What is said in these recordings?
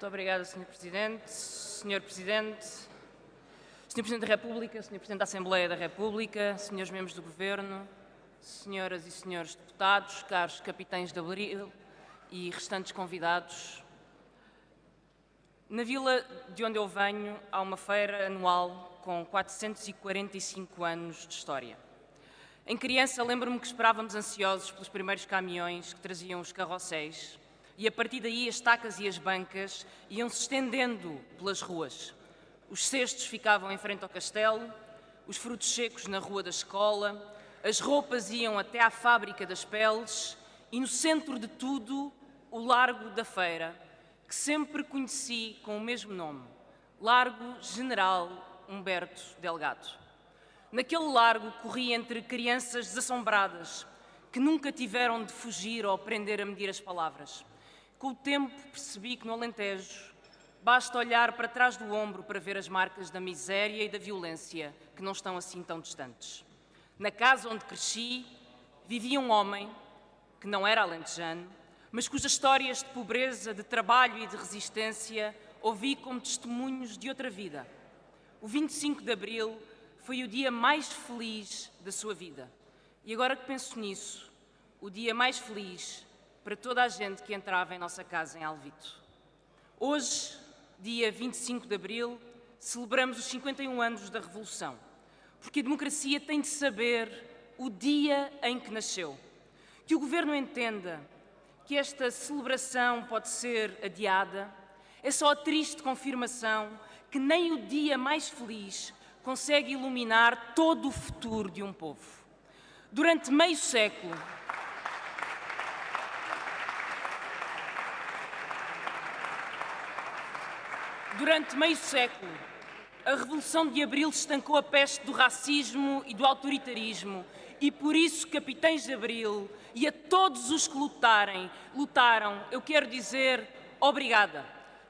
Muito obrigada, Sr. Presidente. Sr. Presidente, Sr. Presidente da República, Sr. Presidente da Assembleia da República, Srs. Membros do Governo, Senhoras e Senhores Deputados, caros capitães de Abril e restantes convidados. Na vila de onde eu venho há uma feira anual com 445 anos de história. Em criança lembro-me que esperávamos ansiosos pelos primeiros caminhões que traziam os carrosséis e a partir daí as estacas e as bancas iam-se estendendo pelas ruas. Os cestos ficavam em frente ao castelo, os frutos secos na rua da escola, as roupas iam até à fábrica das peles e no centro de tudo o Largo da Feira, que sempre conheci com o mesmo nome, Largo General Humberto Delgado. Naquele largo corri entre crianças desassombradas, que nunca tiveram de fugir ou aprender a medir as palavras. Com o tempo percebi que no Alentejo basta olhar para trás do ombro para ver as marcas da miséria e da violência que não estão assim tão distantes. Na casa onde cresci vivia um homem que não era alentejano, mas cujas histórias de pobreza, de trabalho e de resistência ouvi como testemunhos de outra vida. O 25 de Abril foi o dia mais feliz da sua vida. E agora que penso nisso, o dia mais feliz para toda a gente que entrava em nossa casa em Alvito. Hoje, dia 25 de Abril, celebramos os 51 anos da Revolução, porque a democracia tem de saber o dia em que nasceu. Que o Governo entenda que esta celebração pode ser adiada é só a triste confirmação que nem o dia mais feliz consegue iluminar todo o futuro de um povo. Durante meio século, a Revolução de Abril estancou a peste do racismo e do autoritarismo e por isso, capitães de Abril, e a todos os que lutaram, eu quero dizer obrigada.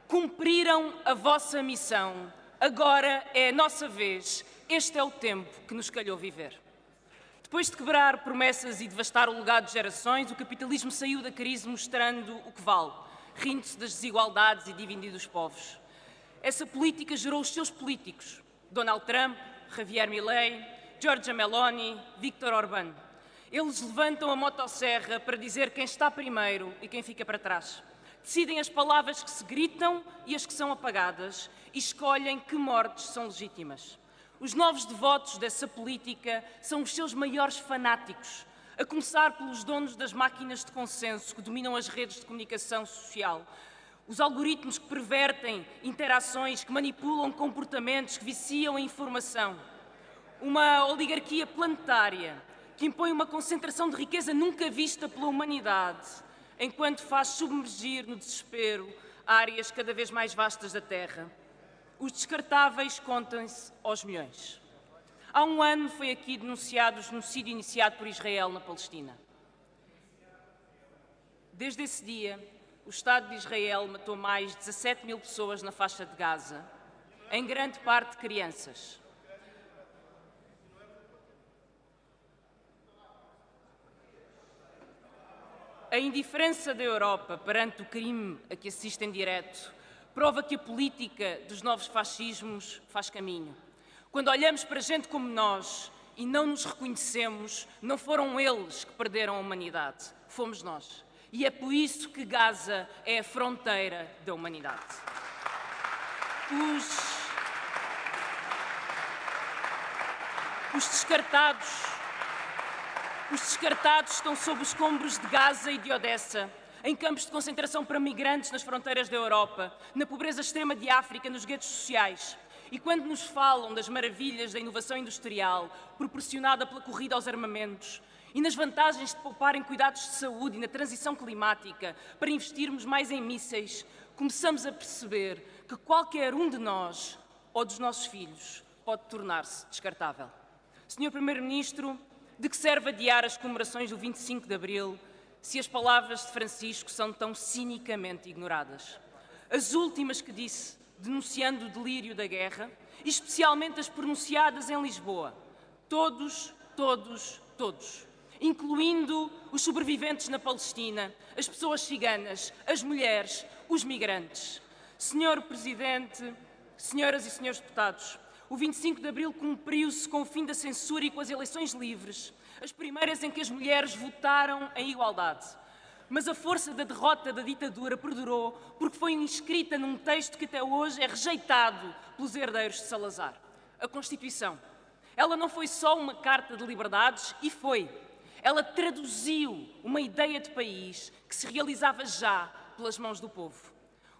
Cumpriram a vossa missão. Agora é a nossa vez. Este é o tempo que nos calhou viver. Depois de quebrar promessas e devastar o legado de gerações, o capitalismo saiu da crise mostrando o que vale, rindo-se das desigualdades e dividindo os povos. Essa política gerou os seus políticos, Donald Trump, Javier Milei, Giorgia Meloni, Viktor Orbán. Eles levantam a motosserra para dizer quem está primeiro e quem fica para trás. Decidem as palavras que se gritam e as que são apagadas e escolhem que mortes são legítimas. Os novos devotos dessa política são os seus maiores fanáticos, a começar pelos donos das máquinas de consenso que dominam as redes de comunicação social, os algoritmos que pervertem interações, que manipulam comportamentos, que viciam a informação. Uma oligarquia planetária que impõe uma concentração de riqueza nunca vista pela humanidade, enquanto faz submergir no desespero áreas cada vez mais vastas da Terra. Os descartáveis contam-se aos milhões. Há um ano foi aqui denunciado o genocídio iniciado por Israel na Palestina. Desde esse dia, o Estado de Israel matou mais de 17 mil pessoas na faixa de Gaza, em grande parte crianças. A indiferença da Europa perante o crime a que assiste em direto prova que a política dos novos fascismos faz caminho. Quando olhamos para gente como nós e não nos reconhecemos, não foram eles que perderam a humanidade, fomos nós. E é por isso que Gaza é a fronteira da humanidade. Os descartados estão sob os escombros de Gaza e de Odessa, em campos de concentração para migrantes nas fronteiras da Europa, na pobreza extrema de África, nos guetos sociais. E quando nos falam das maravilhas da inovação industrial, proporcionada pela corrida aos armamentos, e nas vantagens de poupar em cuidados de saúde e na transição climática para investirmos mais em mísseis, começamos a perceber que qualquer um de nós ou dos nossos filhos pode tornar-se descartável. Sr. Primeiro-Ministro, de que serve adiar as comemorações do 25 de Abril se as palavras de Francisco são tão cinicamente ignoradas? As últimas que disse, denunciando o delírio da guerra, e especialmente as pronunciadas em Lisboa. Todos, incluindo os sobreviventes na Palestina, as pessoas ciganas, as mulheres, os migrantes. Senhor Presidente, senhoras e senhores deputados, o 25 de Abril cumpriu-se com o fim da censura e com as eleições livres, as primeiras em que as mulheres votaram em igualdade. Mas a força da derrota da ditadura perdurou porque foi inscrita num texto que até hoje é rejeitado pelos herdeiros de Salazar, a Constituição. Ela não foi só uma carta de liberdades, e foi. Ela traduziu uma ideia de país que se realizava já pelas mãos do povo.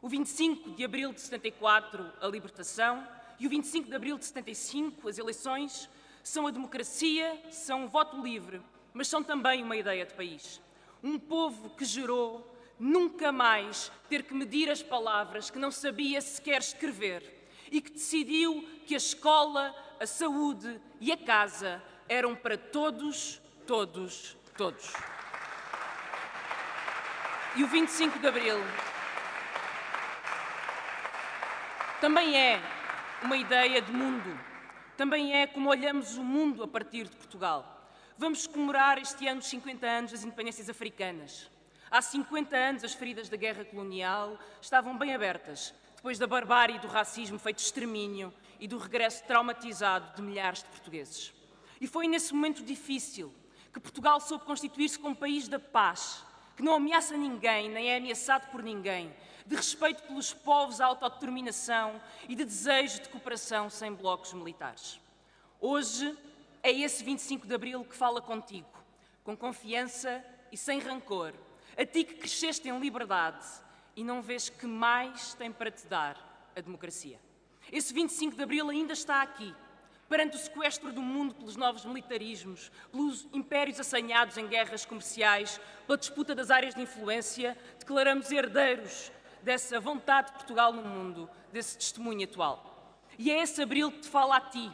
O 25 de Abril de 74, a libertação, e o 25 de Abril de 75, as eleições, são a democracia, são o voto livre, mas são também uma ideia de país. Um povo que jurou nunca mais ter que medir as palavras, que não sabia sequer escrever, e que decidiu que a escola, a saúde e a casa eram para todos, todos, todos. E o 25 de Abril também é uma ideia de mundo, também é como olhamos o mundo a partir de Portugal. Vamos comemorar este ano os 50 anos das independências africanas. Há 50 anos as feridas da guerra colonial estavam bem abertas, depois da barbárie e do racismo feito extermínio e do regresso traumatizado de milhares de portugueses. E foi nesse momento difícil que Portugal soube constituir-se como país da paz, que não ameaça ninguém, nem é ameaçado por ninguém, de respeito pelos povos à autodeterminação e de desejo de cooperação sem blocos militares. Hoje é esse 25 de Abril que fala contigo, com confiança e sem rancor, a ti que cresceste em liberdade e não vês que mais tem para te dar a democracia. Esse 25 de Abril ainda está aqui, perante o sequestro do mundo pelos novos militarismos, pelos impérios assanhados em guerras comerciais, pela disputa das áreas de influência, declaramos herdeiros dessa vontade de Portugal no mundo, desse testemunho atual. E é esse Abril que te fala a ti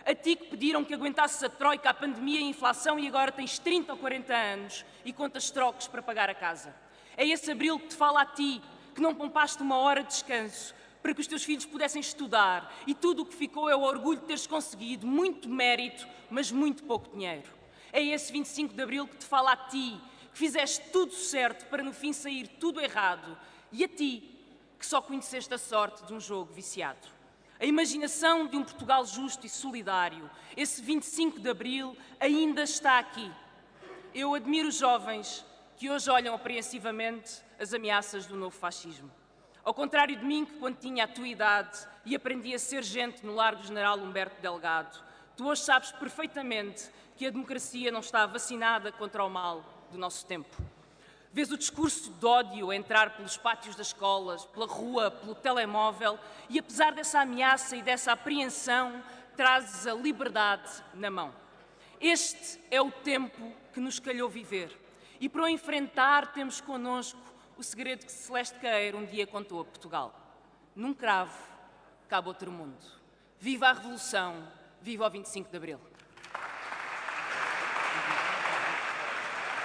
que pediram que aguentasses a troika, a pandemia e a inflação e agora tens 30 ou 40 anos e contas trocos para pagar a casa. É esse Abril que te fala a ti que não poupaste uma hora de descanso para que os teus filhos pudessem estudar e tudo o que ficou é o orgulho de teres conseguido, muito mérito, mas muito pouco dinheiro. É esse 25 de Abril que te fala a ti que fizeste tudo certo para no fim sair tudo errado e a ti que só conheceste a sorte de um jogo viciado. A imaginação de um Portugal justo e solidário, esse 25 de Abril, ainda está aqui. Eu admiro os jovens que hoje olham apreensivamente as ameaças do novo fascismo. Ao contrário de mim, que quando tinha a tua idade e aprendi a ser gente no Largo General Humberto Delgado, tu hoje sabes perfeitamente que a democracia não está vacinada contra o mal do nosso tempo. Vês o discurso de ódio a entrar pelos pátios das escolas, pela rua, pelo telemóvel e, apesar dessa ameaça e dessa apreensão, trazes a liberdade na mão. Este é o tempo que nos calhou viver e, para o enfrentar, temos connosco o segredo que Celeste Queiro um dia contou a Portugal. Num cravo cabe outro mundo. Viva a Revolução, viva o 25 de Abril.